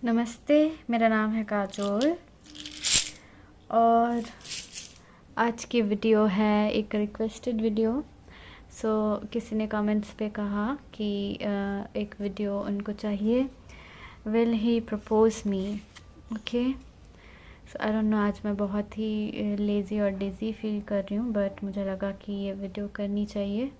नमस्ते, मेरा नाम है काजोल और आज की वीडियो है एक रिक्वेस्टेड वीडियो। किसी ने कमेंट्स पे कहा कि एक वीडियो उनको चाहिए, will he propose me. Okay, so I don't know, आज मैं बहुत ही लेज़ी और डिज़ी फील कर रही हूँ, बट मुझे लगा कि ये वीडियो करनी चाहिए।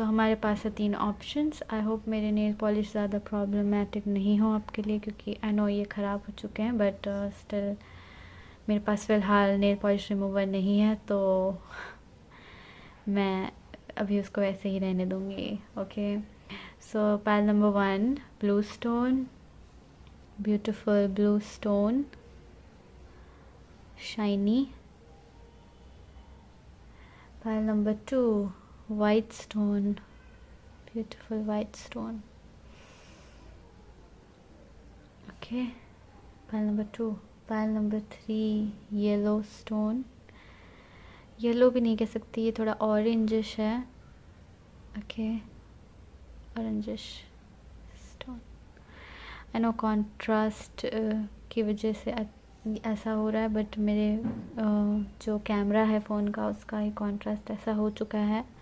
हमारे पास है 3 ऑप्शंस। आई होप मेरे नेल पॉलिश ज़्यादा प्रॉब्लमेटिक नहीं हो आपके लिए, क्योंकि आई नो ये ख़राब हो चुके हैं, बट स्टिल मेरे पास फ़िलहाल नेल पॉलिश रिमूवर नहीं है, तो मैं अभी उसको ऐसे ही रहने दूँगी। ओके, सो pile number 1, blue stone, beautiful blue stone, shiny. Pile number 2, white stone, beautiful white stone. Okay, pile number 2. Pile number 3, yellow stone. Yellow भी नहीं कह सकती, ये थोड़ा ऑरेंजिश है। Okay, orangish stone. I know contrast की वजह से ऐसा हो रहा है, बट मेरे जो कैमरा है फ़ोन का, उसका ही कॉन्ट्रास्ट ऐसा हो चुका है,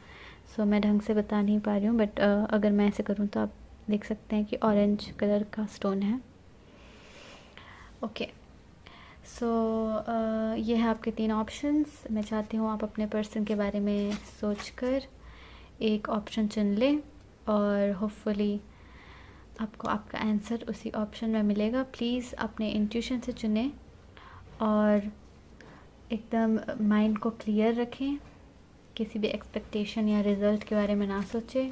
सो मैं ढंग से बता नहीं पा रही हूँ। बट अगर मैं ऐसे करूँ तो आप देख सकते हैं कि ऑरेंज कलर का स्टोन है। ओके, सो ये है आपके 3 ऑप्शंस। मैं चाहती हूँ आप अपने पर्सन के बारे में सोचकर एक ऑप्शन चुन लें और होपफुली आपको आपका आंसर उसी ऑप्शन में मिलेगा। प्लीज़ अपने इंट्यूशन से चुनें और एकदम माइंड को क्लियर रखें, किसी भी एक्सपेक्टेशन या रिज़ल्ट के बारे में ना सोचें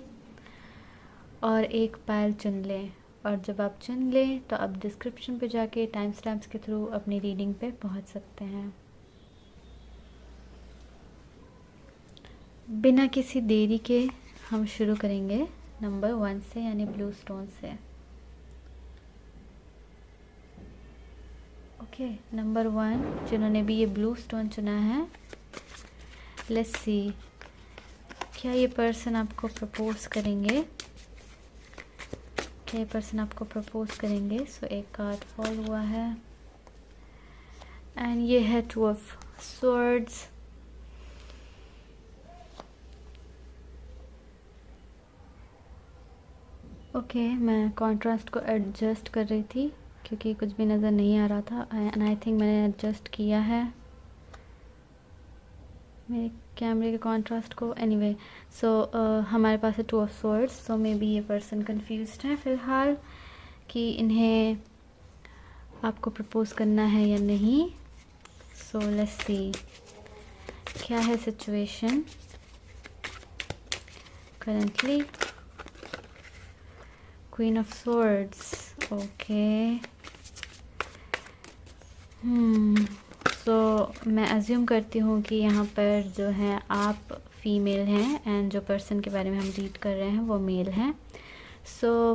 और एक पायल चुन लें। और जब आप चुन लें तो आप डिस्क्रिप्शन पे जाके टाइम स्टैम्प्स के थ्रू अपनी रीडिंग पे पहुंच सकते हैं। बिना किसी देरी के हम शुरू करेंगे नंबर 1 से, यानी ब्लू स्टोन से। ओके, नंबर 1 जिन्होंने भी ये ब्लू स्टोन चुना है, लेट्स सी क्या ये पर्सन आपको प्रपोज करेंगे, क्या ये पर्सन आपको प्रपोज करेंगे। एक कार्ड फॉल हुआ है एंड ये है 2 ऑफ स्वॉर्ड्स। ओके, मैं कॉन्ट्रास्ट को एडजस्ट कर रही थी क्योंकि कुछ भी नज़र नहीं आ रहा था, एंड आई थिंक मैंने एडजस्ट किया है मेरे कैमरे के कॉन्ट्रास्ट को। एनीवे, हमारे पास है 2 of swords. So may be ये पर्सन कंफ्यूज्ड है फ़िलहाल कि इन्हें आपको प्रपोज करना है या नहीं। सो लेट्स सी क्या है situation currently. Queen of swords, okay. मैं अज्यूम करती हूँ कि यहाँ पर जो है आप फीमेल हैं एंड जो पर्सन के बारे में हम रीड कर रहे हैं वो मेल हैं।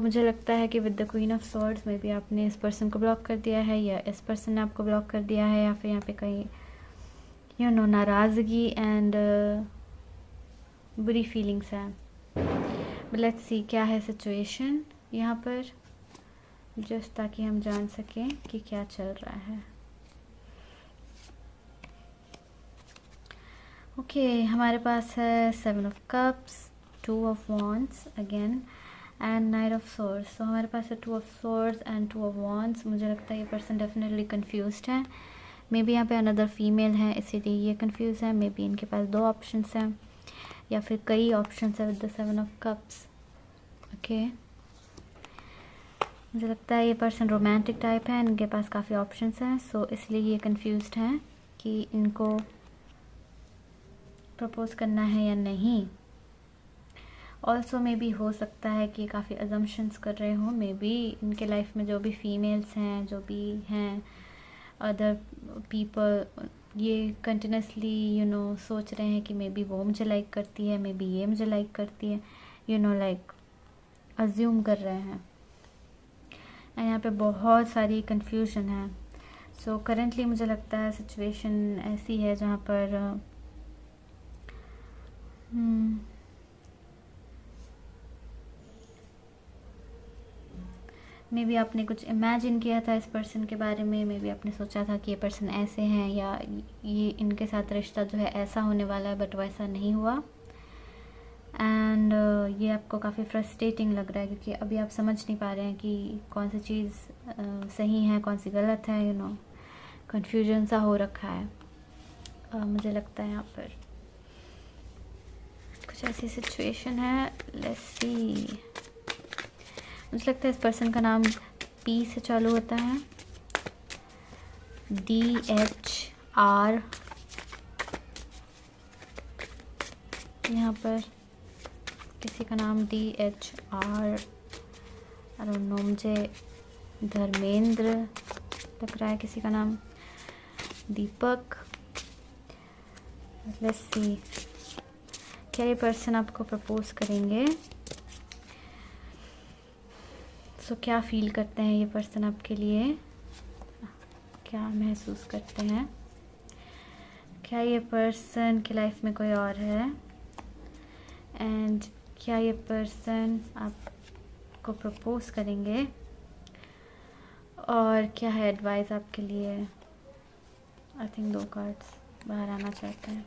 मुझे लगता है कि with the queen of swords में भी आपने इस पर्सन को ब्लॉक कर दिया है, या इस पर्सन ने आपको ब्लॉक कर दिया है, या फिर यहाँ पे कहीं नाराज़गी एंड बुरी फीलिंग्स हैं। बट लेट्स सी क्या है सिचुएशन यहाँ पर, जस्ट ताकि हम जान सकें कि क्या चल रहा है। ओके, हमारे पास है 7 of cups, 2 of wands again and night of swords. हमारे पास है 2 of swords and 2 of wands. मुझे लगता है ये पर्सन डेफिनेटली कंफ्यूज्ड है। मे बी यहाँ पे अनदर फीमेल है, इसीलिए ये कंफ्यूज है। मे बी इनके पास 2 ऑप्शंस हैं या फिर कई ऑप्शंस है with the 7 of cups. Okay, मुझे लगता है ये पर्सन रोमांटिक टाइप है, इनके पास काफ़ी ऑप्शंस हैं, इसलिए ये कंफ्यूज्ड हैं कि इनको प्रपोज करना है या नहीं। ऑल्सो मे बी हो सकता है कि काफ़ी अजम्पशंस कर रहे हों। मे बी इनके लाइफ में जो भी फीमेल्स हैं, जो भी हैं अदर पीपल, ये कंटिन्यूसली सोच रहे हैं कि मे बी वो मुझे लाइक करती है, मे बी ये मुझे लाइक करती है, लाइक अज्यूम कर रहे हैं। एंड यहाँ पे बहुत सारी कंफ्यूजन है। करेंटली मुझे लगता है सिचुएशन ऐसी है जहाँ पर मे बी आपने कुछ इमेजिन किया था इस पर्सन के बारे में, मे बी आपने सोचा था कि ये पर्सन ऐसे हैं या ये इनके साथ रिश्ता जो है ऐसा होने वाला है, बट वैसा नहीं हुआ। एंड ये आपको काफ़ी फ्रस्ट्रेटिंग लग रहा है क्योंकि अभी आप समझ नहीं पा रहे हैं कि कौन सी चीज़ सही है कौन सी गलत है, कन्फ्यूजन सा हो रखा है। मुझे लगता है यहाँ पर कुछ ऐसी सिचुएशन है। लेट्स सी, मुझे लगता है इस पर्सन का नाम पी से चालू होता है, DHR। यहाँ पर किसी का नाम DHR, आई डोंट नो, मुझे धर्मेंद्र लग रहा है किसी का नाम, दीपक। लेट्स सी, क्या ये पर्सन आपको प्रपोज करेंगे? सो क्या फील करते हैं ये पर्सन आपके लिए, क्या महसूस करते हैं? क्या ये पर्सन की लाइफ में कोई और है? एंड क्या ये पर्सन आपको प्रपोज करेंगे? और क्या है एडवाइस आपके लिए? आई थिंक 2 कार्ड्स बाहर आना चाहते हैं।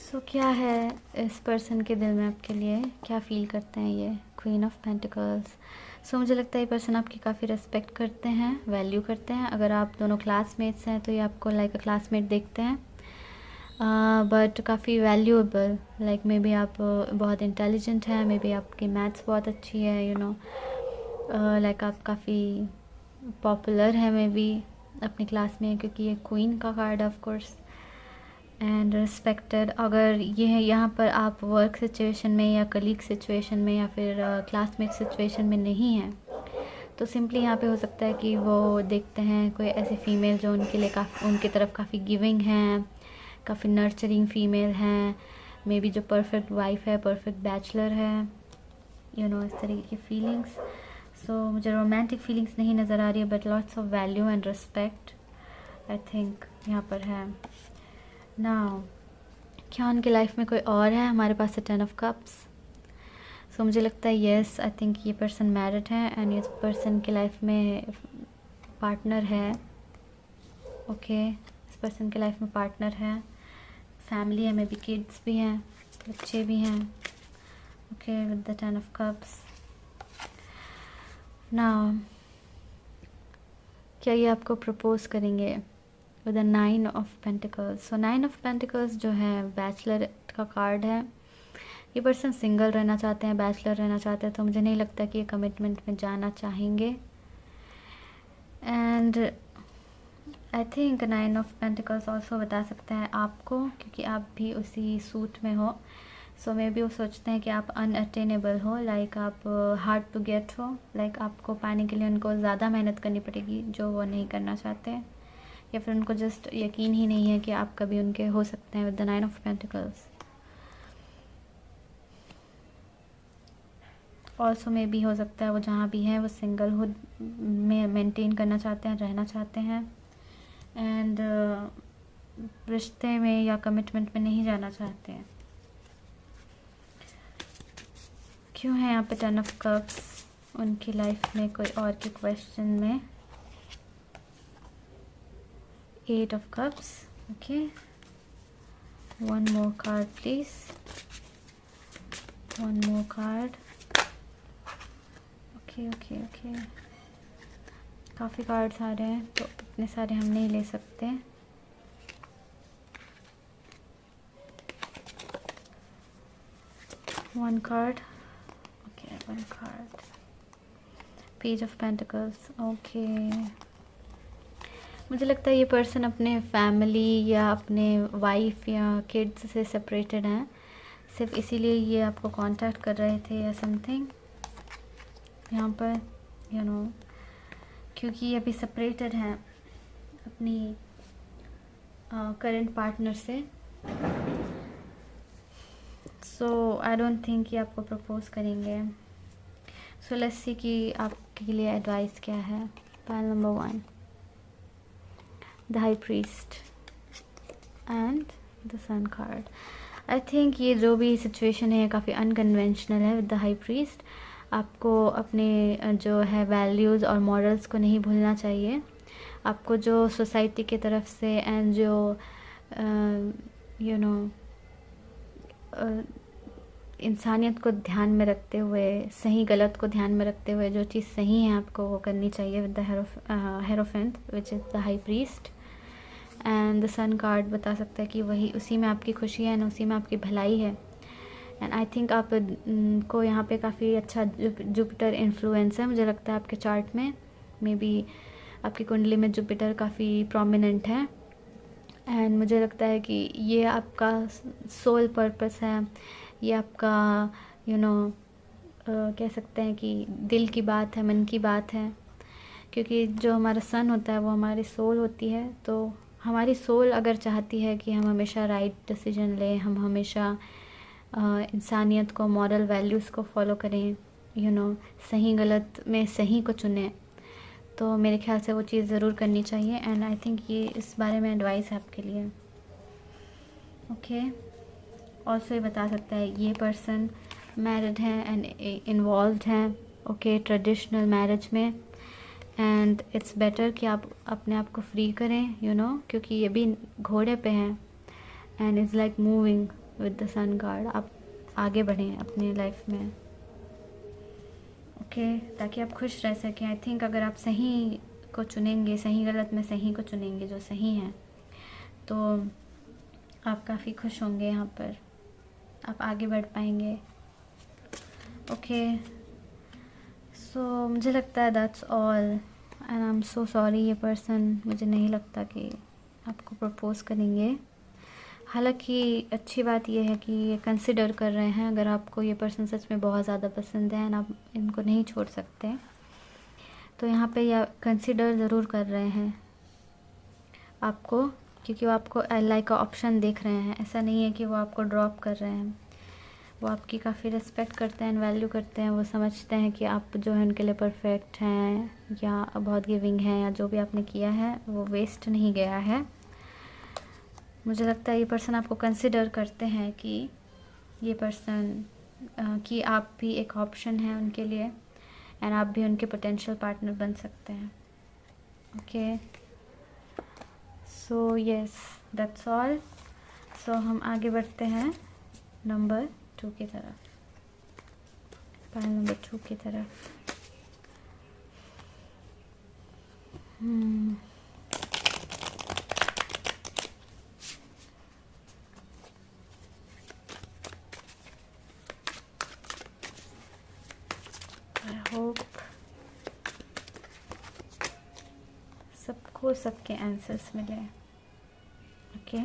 सो क्या है इस पर्सन के दिल में आपके लिए, क्या फील करते हैं ये? Queen of pentacles. सो मुझे लगता है ये पर्सन आपकी काफ़ी रिस्पेक्ट करते हैं, वैल्यू करते हैं। अगर आप दोनों क्लासमेट्स हैं तो ये आपको लाइक अ क्लासमेट देखते हैं, बट काफ़ी वैल्यूएबल। लाइक मे बी आप बहुत इंटेलिजेंट हैं, मे बी आपकी मैथ्स बहुत अच्छी है, लाइक आप काफ़ी पॉपुलर हैं मे बी अपनी क्लास में, क्योंकि ये क्वीन का card of course, and respected. अगर ये है यहाँ पर आप वर्क सिचुएशन में या कलीग सिचुएशन में या फिर क्लासमेट सिचुएशन में नहीं हैं, तो सिंपली यहाँ पे हो सकता है कि वो देखते हैं कोई ऐसी फ़ीमेल जो उनके लिए उनकी तरफ काफ़ी गिविंग हैं, काफ़ी नर्चरिंग फीमेल हैं, मे बी जो परफेक्ट वाइफ है, परफेक्ट बैचलर है, इस तरीके की फीलिंग्स। सो मुझे रोमांटिक फीलिंग्स नहीं नज़र आ रही है, but lots of value and respect I think यहाँ पर है। नाउ क्या उनके लाइफ में कोई और है? हमारे पास है 10 ऑफ कप्स। सो मुझे लगता है येस, आई थिंक ये पर्सन मैरिड है एंड इस पर्सन की लाइफ में पार्टनर है। ओके, इस पर्सन की लाइफ में पार्टनर है, फैमिली है, मे बी किड्स भी हैं, बच्चे भी हैं। Okay, with the 10 of cups. Now क्या ये आपको प्रपोज करेंगे? With the 9 of pentacles. So 9 of pentacles जो है बैचलर का कार्ड है। ये पर्सन सिंगल रहना चाहते हैं, बैचलर रहना चाहते हैं, तो मुझे नहीं लगता कि ये कमिटमेंट में जाना चाहेंगे। And I think 9 of pentacles also बता सकते हैं आपको, क्योंकि आप भी उसी सूट में हो। सो मे बी वो सोचते हैं कि आप अनअटेनेबल हो, लाइक आप हार्ड टू गेट हो, लाइक आपको पाने के लिए उनको ज़्यादा मेहनत करनी पड़ेगी जो वो नहीं करना चाहते, या फिर उनको जस्ट यकीन ही नहीं है कि आप कभी उनके हो सकते हैं। With the 9 of pentacles also may be हो सकता है वो जहाँ भी हैं वो सिंगलहुड में मेंटेन करना चाहते हैं, रहना चाहते हैं, एंड रिश्ते में या कमिटमेंट में नहीं जाना चाहते हैं। क्यों है यहाँ पे 10 ऑफ कप्स उनकी लाइफ में कोई और के क्वेश्चन में? 8 of cups. Okay, one more card please, one more card. Okay, काफ़ी कार्ड्स आ रहे हैं तो इतने सारे हम नहीं ले सकते। one card. Okay, one card. Page of Pentacles. Okay, मुझे लगता है ये पर्सन अपने फैमिली या अपने वाइफ या किड्स से सेपरेटेड हैं, सिर्फ इसीलिए ये आपको कांटेक्ट कर रहे थे या समथिंग यहाँ पर, क्योंकि ये अभी सेपरेटेड हैं अपनी करंट पार्टनर से। सो आई डोंट थिंक ये आपको प्रपोज करेंगे। सो लेट्स सी कि आपके लिए एडवाइस क्या है। Pile number 1, the high priest and the sun card. I think ये जो भी सिचुएशन है काफ़ी अनकन्वेंशनल है विद द हाई प्रीस्ट। आपको अपने जो है वैल्यूज़ और मॉरल्स को नहीं भूलना चाहिए। आपको जो सोसाइटी की तरफ से एंड जो यू नो इंसानियत को ध्यान में रखते हुए, सही गलत को ध्यान में रखते हुए जो चीज़ सही है आपको वो करनी चाहिए with the hierophant which is the high priest. And the sun card बता सकता है कि वही उसी में आपकी खुशी है एंड उसी में आपकी भलाई है। एंड आई थिंक आप को यहाँ पे काफ़ी अच्छा जुपिटर इन्फ्लुएंस है, मुझे लगता है आपके चार्ट में मे बी आपकी कुंडली में जुपिटर काफ़ी प्रोमिनेंट है। एंड मुझे लगता है कि ये आपका सोल पर्पस है, ये आपका कह सकते हैं कि दिल की बात है, मन की बात है, क्योंकि जो हमारा सन होता है वो हमारी सोल होती है। तो हमारी सोल अगर चाहती है कि हम हमेशा राइट डिसीजन लें, हम हमेशा इंसानियत को, मॉरल वैल्यूज़ को फॉलो करें, सही गलत में सही को चुनें, तो मेरे ख्याल से वो चीज़ ज़रूर करनी चाहिए। एंड आई थिंक ये इस बारे में एडवाइस है आपके लिए। ओके, ऑल्सो ये बता सकता है ये पर्सन मैरिड हैं एंड इन्वॉल्व हैं, ओके, ट्रेडिशनल मैरिज में। एंड इट्स बेटर कि आप अपने आप को फ्री करें, क्योंकि ये भी घोड़े पे हैं and is like moving with the sun card. आप आगे बढ़ें अपनी लाइफ में, ओके, ताकि आप खुश रह सकें। आई थिंक अगर आप सही को चुनेंगे, सही गलत में सही को चुनेंगे, जो सही है, तो आप काफ़ी खुश होंगे, यहाँ पर आप आगे बढ़ पाएंगे। ओके, सो मुझे लगता है that's all and I am so sorry. ये पर्सन मुझे नहीं लगता कि आपको प्रपोज़ करेंगे। हालांकि अच्छी बात यह है कि ये कंसिडर कर रहे हैं। अगर आपको ये पर्सन सच में बहुत ज़्यादा पसंद है एंड आप इनको नहीं छोड़ सकते, तो यहाँ पे ये कंसिडर ज़रूर कर रहे हैं आपको, क्योंकि वो आपको लाइक ऑप्शन देख रहे हैं। ऐसा नहीं है कि वो आपको ड्रॉप कर रहे हैं, वो आपकी काफ़ी रिस्पेक्ट करते हैं, वैल्यू करते हैं। वो समझते हैं कि आप जो है उनके लिए परफेक्ट हैं या बहुत गिविंग हैं, या जो भी आपने किया है वो वेस्ट नहीं गया है। मुझे लगता है ये पर्सन आपको कंसिडर करते हैं कि ये पर्सन कि आप भी एक ऑप्शन है उनके लिए एंड आप भी उनके पोटेंशियल पार्टनर बन सकते हैं। Okay, so yes, that's all. So हम आगे बढ़ते हैं नंबर 2 की तरफ, पाइल नंबर 2 की तरफ। आई होप सबको सबके आंसर्स मिले। ओके,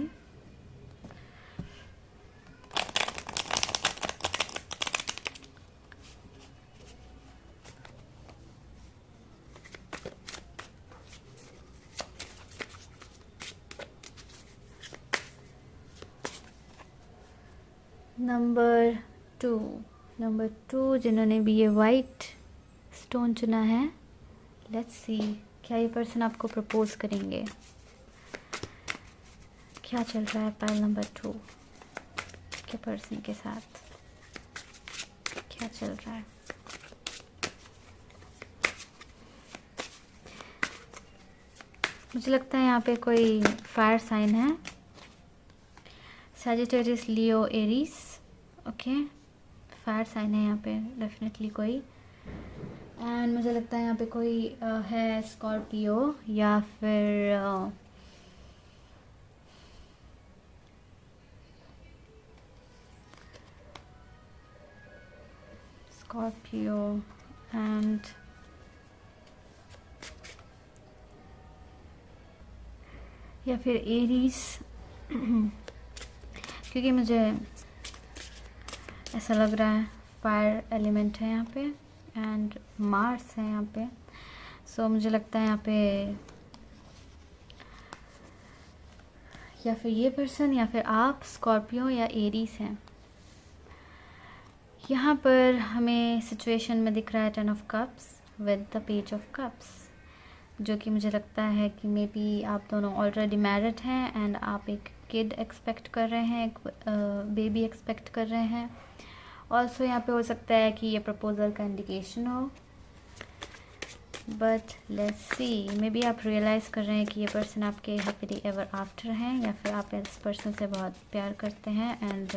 नंबर टू जिन्होंने भी ये वाइट स्टोन चुना है, लेट्स सी क्या ये पर्सन आपको प्रपोज करेंगे। क्या चल रहा है पाइल नंबर 2 के पर्सन के साथ, क्या चल रहा है? मुझे लगता है यहाँ पे कोई फायर साइन है, सैजिटेरियस, लियो, एरीज। ओके, फायर साइन है यहाँ पे डेफिनेटली कोई। एंड मुझे लगता है यहाँ पे कोई है स्कॉर्पियो या फिर स्कॉर्पियो एंड या फिर एरीज, क्योंकि मुझे ऐसा लग रहा है फायर एलिमेंट है यहाँ पे एंड मार्स है यहाँ पे। सो मुझे लगता है यहाँ पे या फिर ये पर्सन या फिर आप स्कॉर्पियो या एरीज हैं। यहाँ पर हमें सिचुएशन में दिख रहा है 10 of cups with the page of cups, जो कि मुझे लगता है कि मे बी आप दोनों ऑलरेडी मैरिड हैं एंड आप एक किड एक्सपेक्ट कर रहे हैं, एक बेबी एक्सपेक्ट कर रहे हैं, ऑल्सो यहाँ पे हो सकता है कि ये प्रपोजल का इंडिकेशन हो, but let's see, may be आप रियलाइज़ कर रहे हैं कि ये पर्सन आपके हैप्पीली एवर आफ्टर हैं, या फिर आप इस पर्सन से बहुत प्यार करते हैं एंड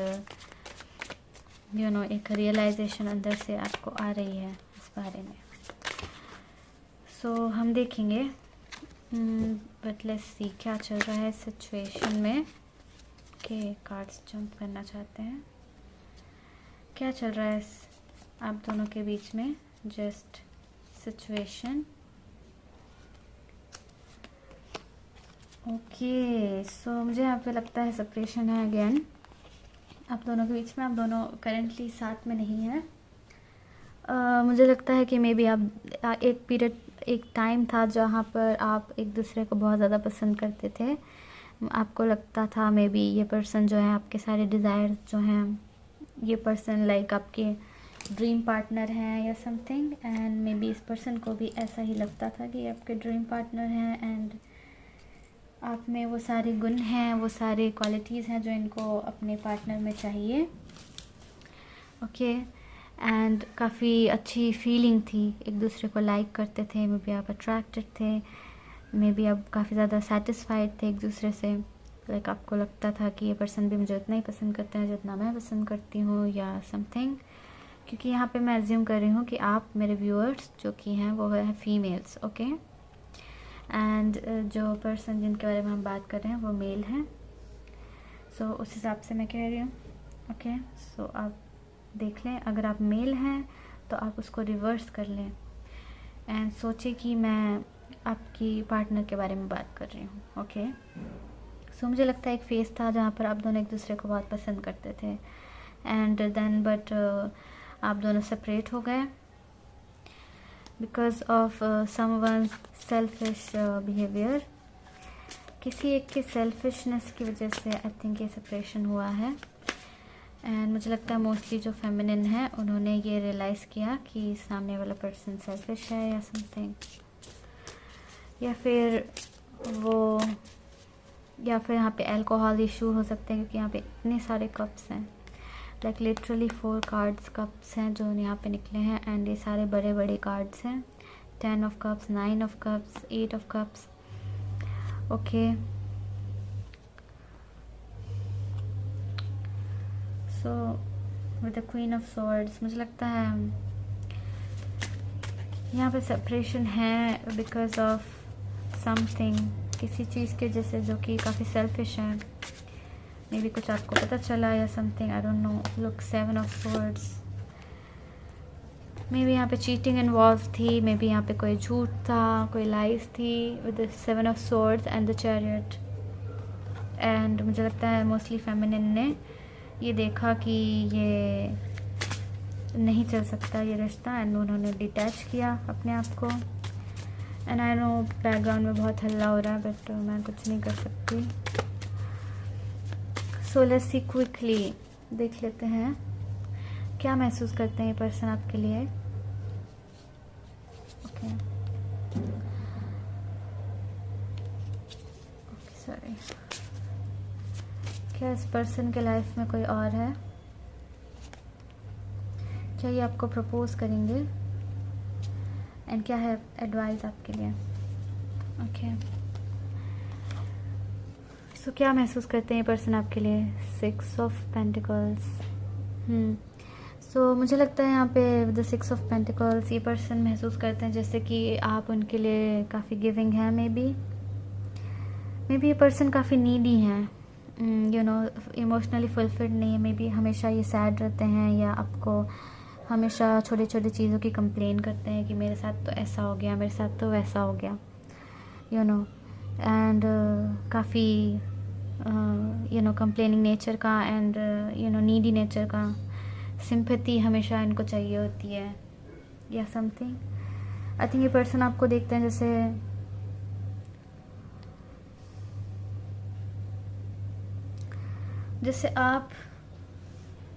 यू नो एक रियलाइजेशन अंदर से आपको आ रही है इस बारे में। सो हम देखेंगे, बट लेट्स सी क्या चल रहा है सिचुएशन में। के कार्ड्स जंप करना चाहते हैं, क्या चल रहा है आप दोनों के बीच में, जस्ट सिचुएशन। ओके, सो मुझे यहाँ पे लगता है सेपरेशन है अगेन आप दोनों के बीच में। आप दोनों करेंटली साथ में नहीं हैं। मुझे लगता है कि मे बी आप एक पीरियड, एक टाइम था जहाँ पर आप एक दूसरे को बहुत ज़्यादा पसंद करते थे। आपको लगता था मे बी ये पर्सन जो है आपके सारे डिज़ायर जो हैं, ये पर्सन लाइक आपके ड्रीम पार्टनर हैं या समथिंग, एंड मे बी इस पर्सन को भी ऐसा ही लगता था कि आपके ड्रीम पार्टनर हैं एंड आप में वो सारे गुण हैं, वो सारे क्वालिटीज़ हैं जो इनको अपने पार्टनर में चाहिए। ओके, एंड काफ़ी अच्छी फीलिंग थी, एक दूसरे को लाइक करते थे, मे बी आप अट्रैक्टेड थे, मे बी आप काफ़ी ज़्यादा सेटिस्फाइड थे एक दूसरे से। लाइक आपको लगता था कि ये पर्सन भी मुझे उतना ही पसंद करते हैं जितना मैं पसंद करती हूँ या समथिंग। क्योंकि यहाँ पे मैं अज्यूम कर रही हूँ कि आप मेरे व्यूअर्स जो कि हैं वो है फीमेल्स, ओके, एंड जो पर्सन जिनके बारे में हम बात कर रहे हैं वो मेल हैं। सो उस हिसाब से मैं कह रही हूँ, ओके। सो आप देख लें, अगर आप मेल हैं तो आप उसको रिवर्स कर लें एंड सोचें कि मैं आपकी पार्टनर के बारे में बात कर रही हूँ, ओके। सो मुझे लगता है एक फेज़ था जहाँ पर आप दोनों एक दूसरे को बहुत पसंद करते थे एंड देन बट आप दोनों सेपरेट हो गए because of someone's selfish behaviour. किसी एक के सेल्फिशनेस की वजह से आई थिंक ये सेपरेशन हुआ है एंड मुझे लगता है मोस्टली जो फेमिनिन है उन्होंने ये रियलाइज़ किया कि सामने वाला पर्सन सेल्फिश है या समथिंग, या फिर यहाँ पे अल्कोहल इशू हो सकते हैं, क्योंकि यहाँ पे इतने सारे कप्स हैं, लाइक लिटरली 4 कार्ड्स कप्स हैं जो यहाँ पे निकले हैं एंड ये सारे बड़े बड़े कार्ड्स हैं। 10 of cups, 9 of cups, 8 of cups, okay. So with the queen of swords मुझे लगता है यहाँ पे सेपरेशन है बिकॉज ऑफ समथिंग, किसी चीज़ के जैसे जो कि काफ़ी सेल्फिश है। मे बी कुछ आपको पता चला या something, I don't know. Look 7 of swords, may be यहाँ पे चीटिंग इन्वॉल्व थी, मे बी यहाँ पे कोई झूठ था, कोई लाइज थी with the 7 of swords and the chariot. And मुझे लगता है मोस्टली फेमिनिन ने ये देखा कि ये नहीं चल सकता ये रिश्ता एंड उन्होंने डिटैच किया अपने आप को। एंड आई नो बैकग्राउंड में बहुत हल्ला हो रहा है बट मैं कुछ नहीं कर सकती। सो लेट्स सी क्विकली देख लेते हैं क्या महसूस करते हैं ये पर्सन आपके लिए, ओके। सॉरी, क्या इस पर्सन के लाइफ में कोई और है? क्या ये आपको प्रपोज करेंगे? एंड क्या है एडवाइस आपके लिए, ओके। सो क्या महसूस करते हैं ये पर्सन आपके लिए? 6 ऑफ पेंटिकल्स। सो मुझे लगता है यहाँ पे विद द 6 ऑफ पेंटिकल्स ये पर्सन महसूस करते हैं जैसे कि आप उनके लिए काफ़ी गिविंग है। मे बी ये पर्सन काफ़ी नीडी हैं, यू नो, इमोशनली फुलफिल्ड नहीं है। मे बी हमेशा ये सैड रहते हैं या आपको हमेशा छोटी छोटी चीज़ों की कंप्लेन करते हैं कि मेरे साथ तो ऐसा हो गया, मेरे साथ तो वैसा हो गया, यू नो। एंड काफ़ी यू नो कंप्लेनिंग नेचर का and you know needy nature का, सिंपैथी हमेशा इनको चाहिए होती है या समथिंग। आई थिंक ये पर्सन आपको देखते हैं जैसे आप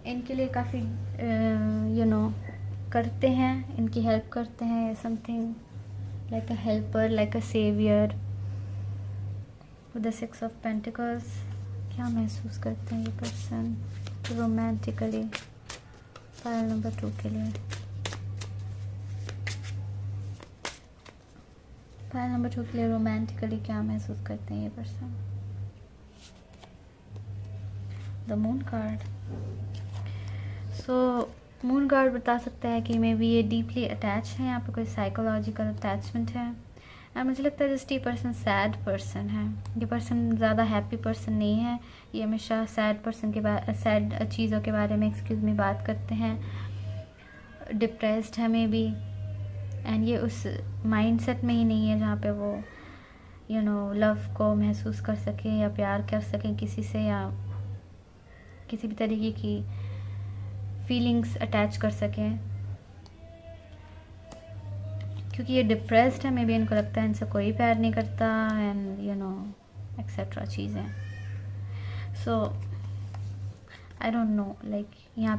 इनके लिए काफ़ी यू नो करते हैं, इनकी हेल्प करते हैं, something like a helper, like a saviour. With the 6 of pentacles क्या महसूस करते हैं ये पर्सन रोमांटिकली? पाइल नंबर 2 के लिए पाइल नंबर 2 के लिए रोमांटिकली क्या महसूस करते हैं ये person? The moon card. So moon card बता सकता है कि मे बी ये डीपली अटैच है, यहाँ पे कोई साइकोलॉजिकल अटैचमेंट है। और मुझे लगता है जस्ट ये पर्सन सैड पर्सन है। ये पर्सन ज़्यादा हैप्पी पर्सन नहीं है। ये हमेशा सैड पर्सन के बारे सैड चीज़ों के बारे में एक्सक्यूज़ में बात करते हैं। डिप्रेस्ड है मे बी, एंड ये उस माइंडसेट में ही नहीं है जहाँ पे वो लव को महसूस कर सकें या प्यार कर सकें किसी से, या किसी भी तरीके की फीलिंग्स अटैच कर सकें, क्योंकि ये डिप्रेस्ड है। मे बी इनको लगता है इनसे कोई प्यार नहीं करता, एंड एक्सेट्रा चीज़ें। सो आई डोंट नो, लाइक यहाँ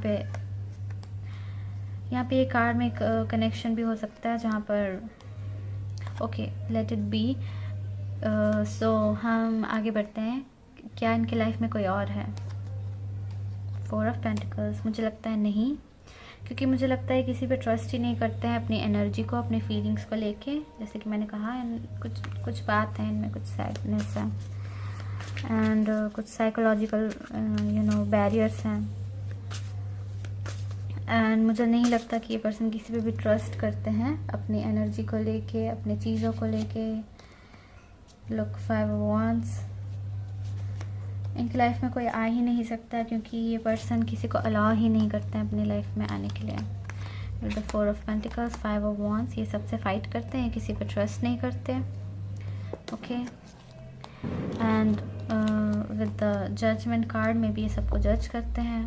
पे एक कार्ड में कनेक्शन भी हो सकता है जहाँ पर ओके लेट इट बी। सो हम आगे बढ़ते हैं। क्या इनकी लाइफ में कोई और है? 4 ऑफ पेंटिकल्स। मुझे लगता है नहीं, क्योंकि मुझे लगता है किसी पे ट्रस्ट ही नहीं करते हैं अपनी एनर्जी को, अपनी फीलिंग्स को लेके। जैसे कि मैंने कहा कुछ बात है इनमें, कुछ सैडनेस है एंड कुछ साइकोलॉजिकल बैरियर्स हैं। एंड मुझे नहीं लगता कि ये पर्सन किसी पे भी ट्रस्ट करते हैं अपनी एनर्जी को लेके, अपनी चीज़ों को लेके। Look 5 of wands. इनकी लाइफ में कोई आ ही नहीं सकता, क्योंकि ये पर्सन किसी को अलाउ ही नहीं करते हैं अपनी लाइफ में आने के लिए। With the 4 of pentacles, 5 of wands, ये सबसे फाइट करते हैं, किसी पे ट्रस्ट नहीं करते। Okay, and with the judgement card में भी ये सबको जज करते हैं,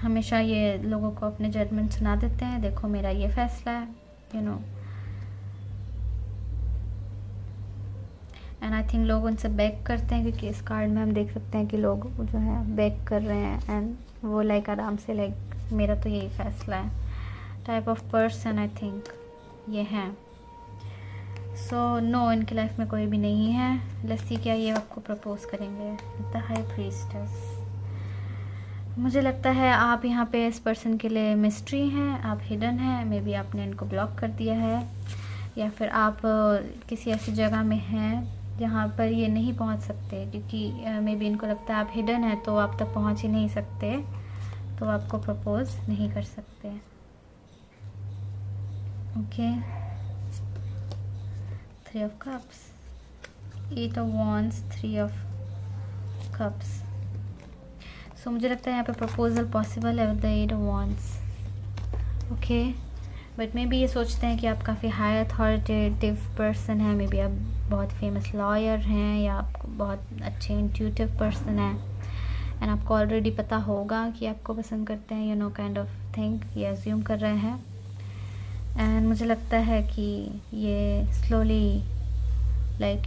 हमेशा ये लोगों को अपने जजमेंट सुना देते हैं। देखो मेरा ये फैसला है, एंड आई थिंक लोग उनसे बेग करते हैं, क्योंकि इस कार्ड में हम देख सकते हैं कि लोग जो है बेग कर रहे हैं, एंड वो लाइक आराम से लाइक मेरा तो यही फैसला है type of person I think ये हैं। सो नो, इनकी लाइफ में कोई भी नहीं है। लेट्स सी क्या ये आपको प्रपोज करेंगे। The high priestess. मुझे लगता है आप यहाँ पे इस पर्सन के लिए मिस्ट्री हैं, आप हिडन हैं। मे बी आपने इनको ब्लॉक कर दिया है, या फिर आप किसी ऐसी जगह में हैं जहाँ पर ये नहीं पहुँच सकते, क्योंकि मे बी इनको लगता है आप हिडन हैं तो आप तक पहुँच ही नहीं सकते, तो आपको प्रपोज नहीं कर सकते। Okay, 3 of cups, 8 of wands, 3 of cups. So मुझे लगता है यहाँ पे प्रपोजल पॉसिबल है with the 8 of wands. Okay, but maybe ये सोचते हैं कि आप काफ़ी हाई अथॉरिटेटिव पर्सन हैं, मे बी आप बहुत फेमस लॉयर हैं, या आप बहुत अच्छे इंट्यूटिव पर्सन हैं, एंड आपको ऑलरेडी पता होगा कि आपको पसंद करते हैं, काइंड ऑफ थिंक ये अज्यूम कर रहे हैं। एंड मुझे लगता है कि ये स्लोली लाइक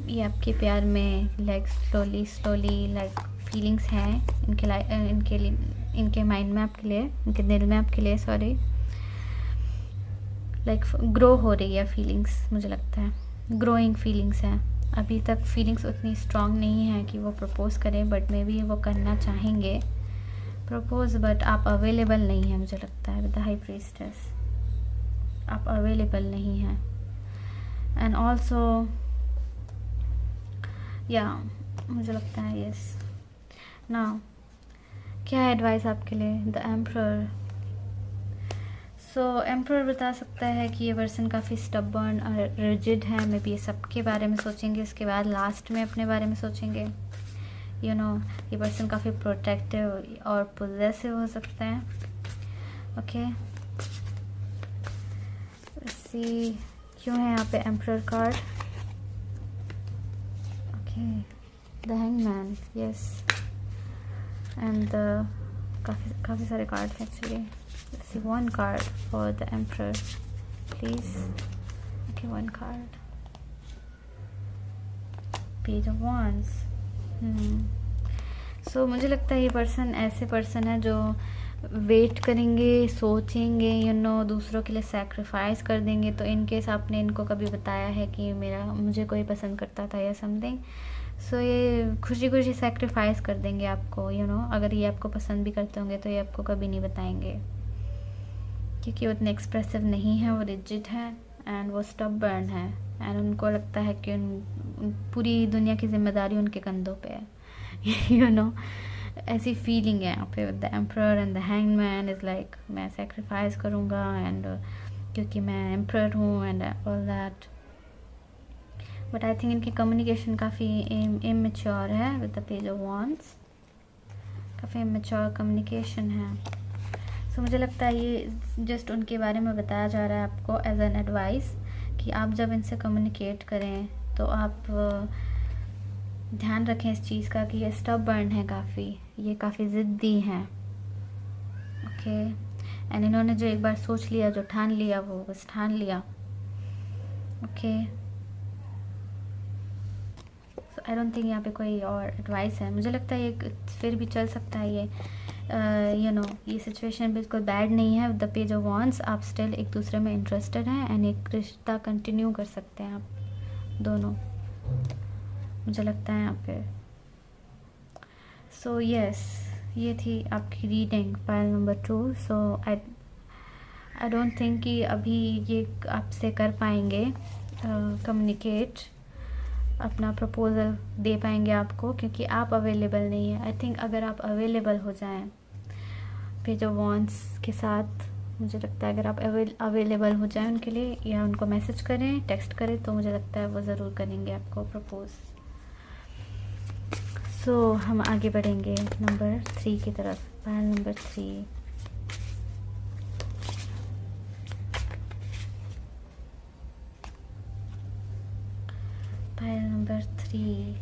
ये आपके प्यार में लाइक स्लोली लाइक फीलिंग्स हैं इनके माइंड में आपके लिए, इनके दिल में आपके लिए सॉरी, लाइक ग्रो हो रही है फीलिंग्स। मुझे लगता है ग्रोइंग फीलिंग्स हैं। अभी तक फीलिंग्स उतनी स्ट्रॉन्ग नहीं है कि वो प्रपोज करें, बट मे बी वो करना चाहेंगे प्रपोज, बट आप अवेलेबल नहीं हैं। मुझे लगता है विद द हाई प्रीस्टेस आप अवेलेबल नहीं हैं। एंड ऑल्सो या मुझे लगता है यस ना, क्या है एडवाइस आपके लिए? The emperor. सो एम्परर बता सकता है कि ये पर्सन काफ़ी स्टबर्न और रिजिड है। मे बी ये सबके बारे में सोचेंगे, उसके बाद लास्ट में अपने बारे में सोचेंगे। ये पर्सन काफ़ी प्रोटेक्टिव और पोजेसिव हो सकते हैं। ओके, सी क्यों है यहाँ पे emperor card? Okay, the hangman, yes, and काफ़ी सारे कार्ड हैं actually. Let's see one card for the emperor, please. Okay, one card. Page of Wands. So मुझे लगता है ये पर्सन ऐसे पर्सन है जो वेट करेंगे, सोचेंगे, दूसरों के लिए सैक्रिफाइस कर देंगे। तो इन केस आपने इनको कभी बताया है कि मुझे कोई पसंद करता था या समथिंग, सो ये खुशी खुशी सैक्रिफाइस कर देंगे आपको। अगर ये आपको पसंद भी करते होंगे तो ये आपको कभी नहीं बताएंगे, क्योंकि वो इतने एक्सप्रेसिव नहीं है, वो रिजिड है एंड वो स्टबर्न है। एंड उनको लगता है कि पूरी दुनिया की जिम्मेदारी उनके कंधों पे है। ऐसी फीलिंग है यहाँ पे with the emperor and the hangman is like मैं सेक्रीफाइस करूँगा एंड क्योंकि मैं एम्परर हूँ and all that. But I think इनकी कम्युनिकेशन काफ़ी इमेच्योर है with the page of wands, काफ़ी इमेच्योर कम्युनिकेशन है। सो मुझे लगता है ये जस्ट उनके बारे में बताया जा रहा है आपको एज एन एडवाइस कि आप जब इनसे कम्युनिकेट करें तो आप ध्यान रखें इस चीज़ का कि ये स्टबर्न है काफ़ी, ये काफ़ी ज़िद्दी हैं। ओके, एंड इन्होंने जो एक बार सोच लिया, जो ठान लिया, वो बस ठान लिया। Okay, so I don't think यहाँ पे कोई और एडवाइस है। मुझे लगता है ये फिर भी चल सकता है, ये ये सिचुएशन बिल्कुल बैड नहीं है। With the page of wands आप स्टिल एक दूसरे में इंटरेस्टेड हैं एंड एक रिश्ता कंटिन्यू कर सकते हैं आप दोनों, मुझे लगता है यहाँ पे। सो यस, ये थी आपकी reading pile number 2। So I don't think कि अभी ये आपसे कर पाएंगे कम्युनिकेट, अपना प्रपोज़ल दे पाएंगे आपको, क्योंकि आप अवेलेबल नहीं है। आई थिंक अगर आप अवेलेबल हो जाएं पेज ऑफ वॉन्ड्स के साथ, मुझे लगता है अगर आप अवेलेबल हो जाएं उनके लिए या उनको मैसेज करें, टेक्स्ट करें, तो मुझे लगता है वो ज़रूर करेंगे आपको प्रपोज़। सो हम आगे बढ़ेंगे नंबर 3 की तरफ। Pile number 3, pile number 3,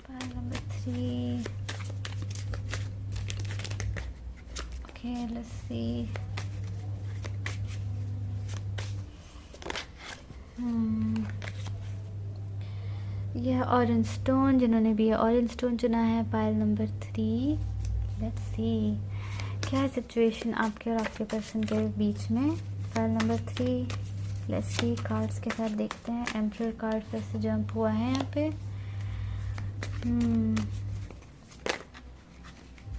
pile number 3। Okay, let's see. यह ऑरेंज स्टोन, जिन्होंने भी ऑरेंज स्टोन चुना है, पाइल नंबर 3। लेट्स सी क्या है सिचुएशन आपके और आपके पर्सन के बीच में। Pile number 3, let's see cards के साथ देखते हैं। एम्परर कार्ड फिर से जंप हुआ है यहाँ पे।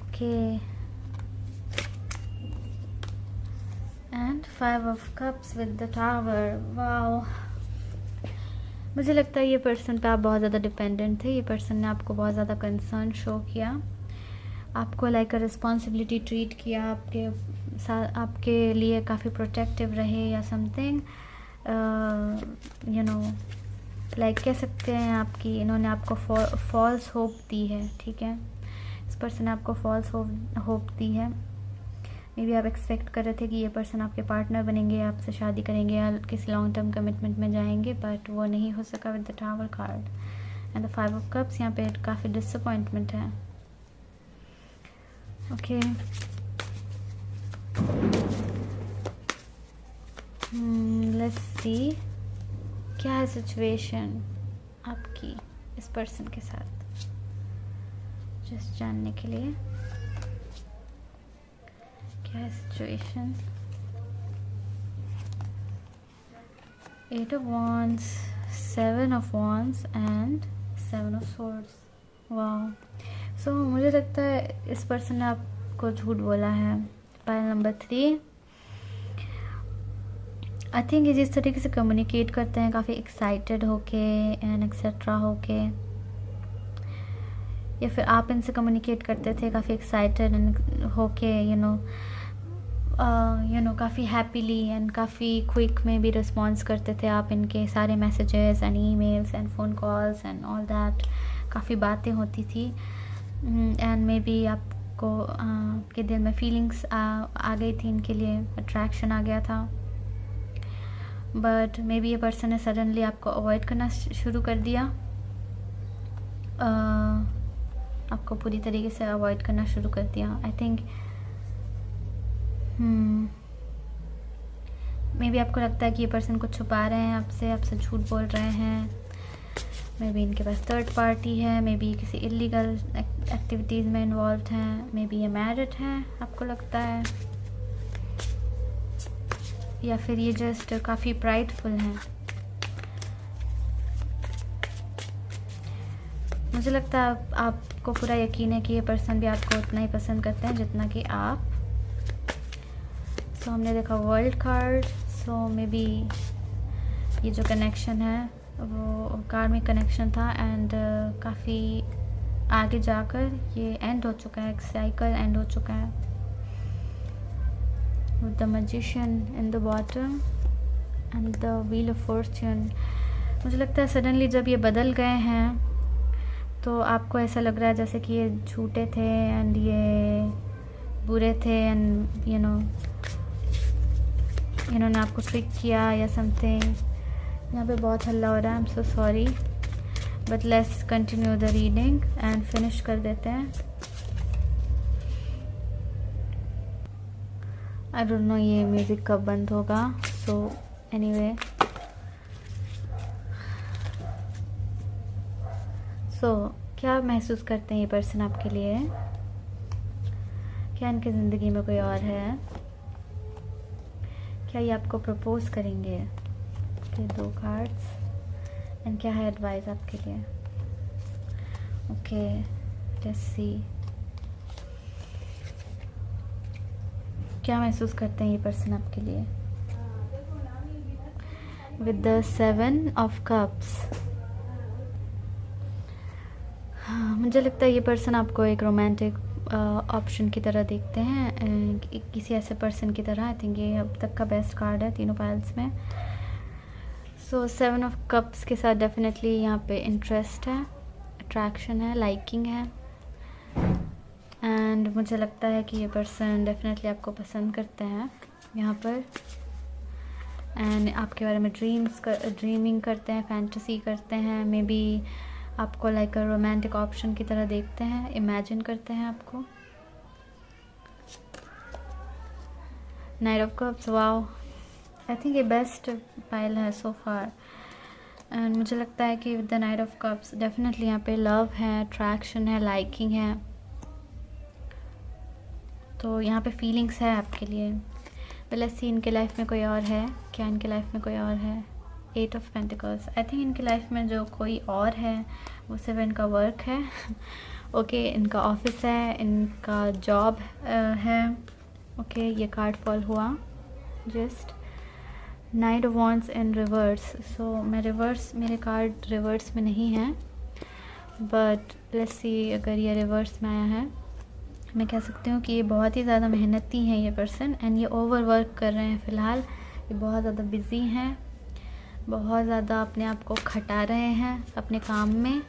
Okay, and 5 of cups with the tower. Wow, मुझे लगता है ये पर्सन पे आप बहुत ज़्यादा डिपेंडेंट थे। ये पर्सन ने आपको बहुत ज़्यादा कंसर्न शो किया, आपको लाइक अ रिस्पॉन्सिबिलिटी ट्रीट किया, आपके लिए काफ़ी प्रोटेक्टिव रहे या समथिंग, लाइक कह सकते हैं आपकी, इन्होंने आपको फॉल्स होप दी है। ठीक है, इस पर्सन ने आपको फॉल्स होप दी है। मे बी आप एक्सपेक्ट कर रहे थे कि ये पर्सन आपके पार्टनर बनेंगे, आपसे शादी करेंगे या किसी लॉन्ग टर्म कमिटमेंट में जाएंगे, बट वो नहीं हो सका with the tower card and the 5 of cups. यहाँ पे काफ़ी डिसअपॉइंटमेंट है। ओके, लेट्स सी क्या है सिचुएशन आपकी इस पर्सन के साथ, जस्ट जानने के लिए क्या है situation. 8 of wands, 7 of wands and 7 of swords। वाह, सो मुझे लगता है इस पर्सन ने आपको झूठ बोला है। पाइल नंबर 3, आई थिंक ये जिस तरीके से कम्युनिकेट करते हैं काफ़ी एक्साइटेड होके एंड एक्सेट्रा होके, या फिर आप इनसे कम्युनिकेट करते थे काफ़ी एक्साइटेड होके, काफ़ी हैप्पीली एंड काफ़ी क्विक में भी रिस्पॉन्स करते थे आप इनके सारे messages and emails and phone calls and all that. काफ़ी बातें होती थी एंड मे बी आपको के दिल में फीलिंग्स आ गई थी इनके लिए, अट्रैक्शन आ गया था। बट मे बी ये पर्सन ने सडनली आपको अवॉइड करना शुरू कर दिया, आपको पूरी तरीके से अवॉइड करना शुरू कर दिया। आई थिंक मे बी आपको लगता है कि ये पर्सन कुछ छुपा रहे हैं आपसे झूठ बोल रहे हैं। मे बी इनके पास थर्ड पार्टी है, मे बी किसी इलीगल एक्टिविटीज़ में इन्वॉल्व हैं, मे बी ये मैरिड हैं आपको लगता है, या फिर ये जस्ट काफ़ी प्राइडफुल हैं। मुझे लगता है आपको पूरा यकीन है कि ये पर्सन भी आपको उतना ही पसंद करते हैं जितना कि आप। सो हमने देखा world card. So may be ये जो कनेक्शन है वो कार्मिक कनेक्शन था एंड काफ़ी आगे जाकर ये एंड हो चुका है, एक साइकिल एंड हो चुका है with the magician in the bottom and the wheel of Fortune. मुझे लगता है सडनली जब ये बदल गए हैं तो आपको ऐसा लग रहा है जैसे कि ये झूठे थे एंड ये बुरे थे एंड इन्होंने आपको ट्रिक किया या समथिंग। यहाँ पे बहुत हल्ला हो रहा है, I am so sorry, but let's continue the reading and finish कर देते हैं। आई डोंट नो ये म्यूज़िक कब बंद होगा। सो एनीवे, सो क्या महसूस करते हैं ये पर्सन आपके लिए? क्या इनकी ज़िंदगी में कोई और है? क्या ये आपको प्रपोज करेंगे? ओके, 2 कार्ड्स एंड क्या है एडवाइस आपके लिए? ओके, लेट्स सी क्या महसूस करते हैं ये पर्सन आपके लिए विद द 7 ऑफ कप्स। मुझे लगता है ये पर्सन आपको एक रोमांटिक ऑप्शन की तरह देखते हैं, किसी ऐसे पर्सन की तरह। आई थिंक ये अब तक का बेस्ट कार्ड है तीनों पाइल्स में। सो 7 ऑफ कप्स के साथ डेफिनेटली यहाँ पे इंटरेस्ट है, अट्रैक्शन है, लाइकिंग है एंड मुझे लगता है कि ये पर्सन डेफिनेटली आपको पसंद करते हैं यहाँ पर एंड आपके बारे में ड्रीमिंग करते हैं, फैंटेसी करते हैं, मे बी आपको लाइक अ रोमांटिक ऑप्शन की तरह देखते हैं, इमेजिन करते हैं आपको। Night of cups, wow, I think ये बेस्ट पाइल है सो फार एंड मुझे लगता है कि with the night of cups definitely यहाँ पे लव है, अट्रैक्शन है, लाइकिंग है, तो यहाँ पे फीलिंग्स है आपके लिए। लेट्स सी इनके लाइफ में कोई और है क्या? इनके लाइफ में कोई और है? 8 ऑफ पेंटिकल्स, आई थिंक इनकी लाइफ में जो कोई और है वो सिर्फ इनका वर्क है। ओके, इनका ऑफिस है, इनका जॉब है। ओके, ये कार्ड फॉल हुआ just. Knight of wands in reverse. So मेरे कार्ड रिवर्स में नहीं है, बट लेट्स सी अगर ये रिवर्स में आया है, मैं कह सकती हूँ कि ये बहुत ही ज़्यादा मेहनती हैं ये पर्सन एंड ये ओवर वर्क कर रहे हैं फ़िलहाल। ये बहुत ज़्यादा बिज़ी हैं, बहुत ज़्यादा अपने आप को खटा रहे हैं अपने काम में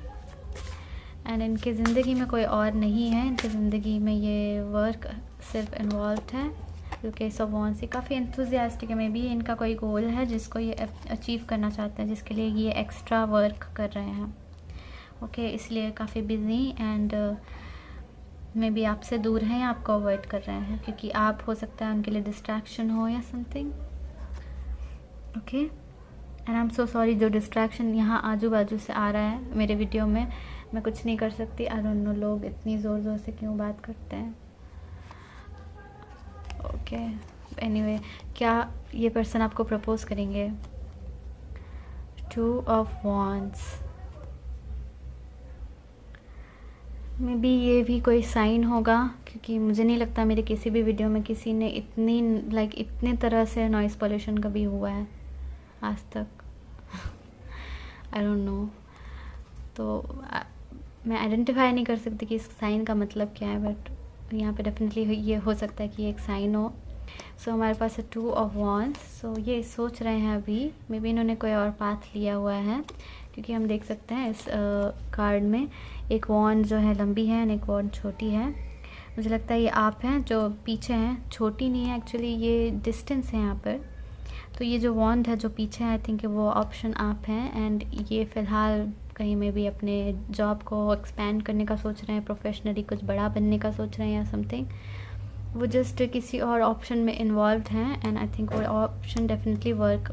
एंड इनकी ज़िंदगी में कोई और नहीं है। इनकी ज़िंदगी में ये वर्क सिर्फ इन्वॉल्व है। क्योंकि एस ऑफ वॉन्ड्स काफ़ी एंथुजियास्टिक है, मे बी इनका कोई गोल है जिसको ये अचीव करना चाहते हैं, जिसके लिए ये एक्स्ट्रा वर्क कर रहे हैं। ओके, इसलिए काफ़ी बिज़ी एंड मे बी आपसे दूर हैं या आपको अवॉइड कर रहे हैं, क्योंकि आप हो सकता है उनके लिए डिस्ट्रैक्शन हो या something. Okay, and I am so sorry, जो डिस्ट्रैक्शन यहाँ आजू बाजू से आ रहा है मेरे वीडियो में, मैं कुछ नहीं कर सकती। आई डोंट नो लोग इतनी ज़ोर ज़ोर से क्यों बात करते हैं। ओके, एनीवे, क्या ये पर्सन आपको प्रपोज करेंगे? 2 ऑफ वॉन्ड्स, मे बी ये भी कोई साइन होगा, क्योंकि मुझे नहीं लगता मेरे किसी भी वीडियो में किसी ने इतने तरह से नॉइज़ पोल्यूशन कभी हुआ है आज तक। आई डोंट नो, तो मैं आइडेंटिफाई नहीं कर सकती कि इस साइन का मतलब क्या है, बट यहाँ पे डेफिनेटली ये हो सकता है कि ये एक साइन हो। सो हमारे पास है 2 ऑफ वॉन्ड्स। सो ये सोच रहे हैं अभी, मे बी इन्होंने कोई और पाथ लिया हुआ है, क्योंकि हम देख सकते हैं इस कार्ड में एक वॉन्ड जो है लंबी है और एक वॉन्ड छोटी है। मुझे लगता है ये आप हैं जो पीछे हैं, छोटी नहीं है एक्चुअली, ये डिस्टेंस है यहाँ पर। तो ये जो वॉन्ड है जो पीछे है, आई थिंक वो ऑप्शन आप हैं एंड ये फ़िलहाल कहीं में भी अपने जॉब को एक्सपेंड करने का सोच रहे हैं, प्रोफेशनली कुछ बड़ा बनने का सोच रहे हैं या समथिंग। वो जस्ट किसी और ऑप्शन में इन्वॉल्व हैं, एंड आई थिंक वो ऑप्शन डेफिनेटली वर्क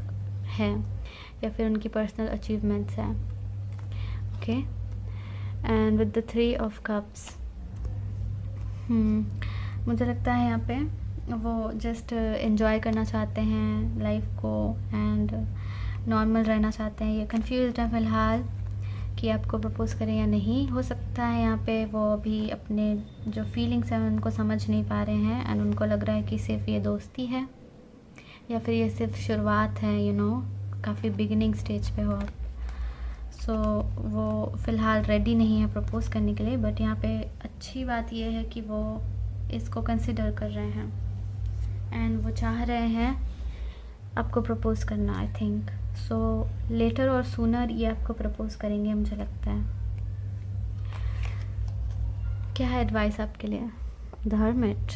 है, या फिर उनकी पर्सनल अचीवमेंट्स हैं। Okay, and with the 3 of cups, मुझे लगता है यहाँ पे वो जस्ट एंजॉय करना चाहते हैं लाइफ को, एंड नॉर्मल रहना चाहते हैं। ये कंफ्यूज है फ़िलहाल कि आपको प्रपोज़ करें या नहीं। हो सकता है यहाँ पे वो अभी अपने जो फीलिंग्स हैं उनको समझ नहीं पा रहे हैं, एंड उनको लग रहा है कि सिर्फ ये दोस्ती है, या फिर ये सिर्फ शुरुआत है, यू नो, काफ़ी बिगिनिंग स्टेज पे हो आप। सो वो फ़िलहाल रेडी नहीं है प्रपोज़ करने के लिए, बट यहाँ पे अच्छी बात ये है कि वो इसको कंसिडर कर रहे हैं, एंड वो चाह रहे हैं आपको प्रपोज़ करना। आई थिंक सो लेटर और सूनर ये आपको प्रपोज़ करेंगे, मुझे लगता है। क्या है एडवाइस आपके लिए? The hermit.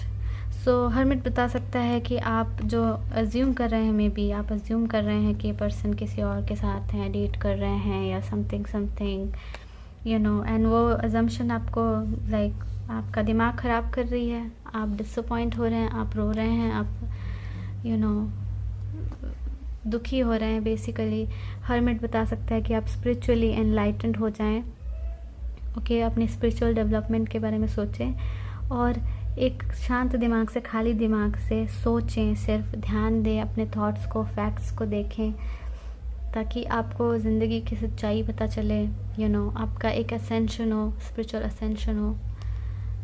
सो हर्मिट बता सकता है कि आप जो अज्यूम कर रहे हैं, मे बी आप अज्यूम कर रहे हैं कि ये पर्सन किसी और के साथ हैं, डेट कर रहे हैं या समथिंग यू नो, एंड वो अजम्पशन आपको लाइक आपका दिमाग ख़राब कर रही है। आप डिसअपॉइंट हो रहे हैं, आप रो रहे हैं, आप यू नो दुखी हो रहे हैं बेसिकली। हर्मिट बता सकता है कि आप स्पिरिचुअली एनलाइटेंड हो जाएं। ओके, अपनी स्पिरिचुअल डेवलपमेंट के बारे में सोचें, और एक शांत दिमाग से, खाली दिमाग से सोचें, सिर्फ ध्यान दें अपने थॉट्स को, फैक्ट्स को देखें, ताकि आपको ज़िंदगी की सच्चाई पता चले। यू नो, आपका एक असेंशन हो, स्पिरिचुअल असेंशन हो,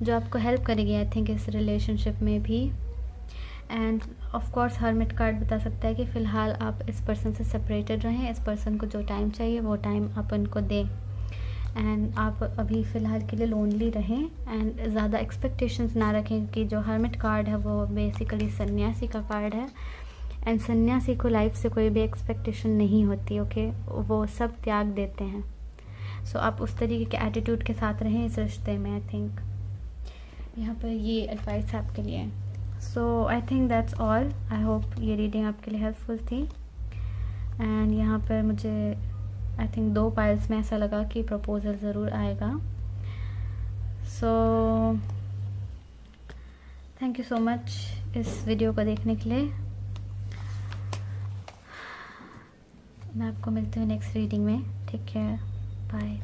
जो आपको हेल्प करेगी आई थिंक इस रिलेशनशिप में भी। End of course hermit card बता सकता है कि फ़िलहाल आप इस पर्सन से सेपरेटेड रहें, इस पर्सन को जो टाइम चाहिए वो टाइम आप उनको दें, एंड आप अभी फ़िलहाल के लिए लोनली रहें, एंड ज़्यादा एक्सपेक्टेशंस ना रखें, कि जो हर्मिट कार्ड है वो बेसिकली सन्यासी का कार्ड है, एंड सन्यासी को लाइफ से कोई भी एक्सपेक्टेशन नहीं होती। ओके, वो सब त्याग देते हैं। सो आप उस तरीके के एटीट्यूड के साथ रहें इस रिश्ते में। आई थिंक यहाँ पर ये एडवाइस आपके लिए। So I think that's all. I hope ये रीडिंग आपके लिए हेल्पफुल थी, एंड यहाँ पर मुझे आई थिंक 2 पाइल्स में ऐसा लगा कि प्रपोज़ल ज़रूर आएगा। So thank you so much इस वीडियो को देखने के लिए। मैं आपको मिलती हूँ नेक्स्ट रीडिंग में। Take care, bye.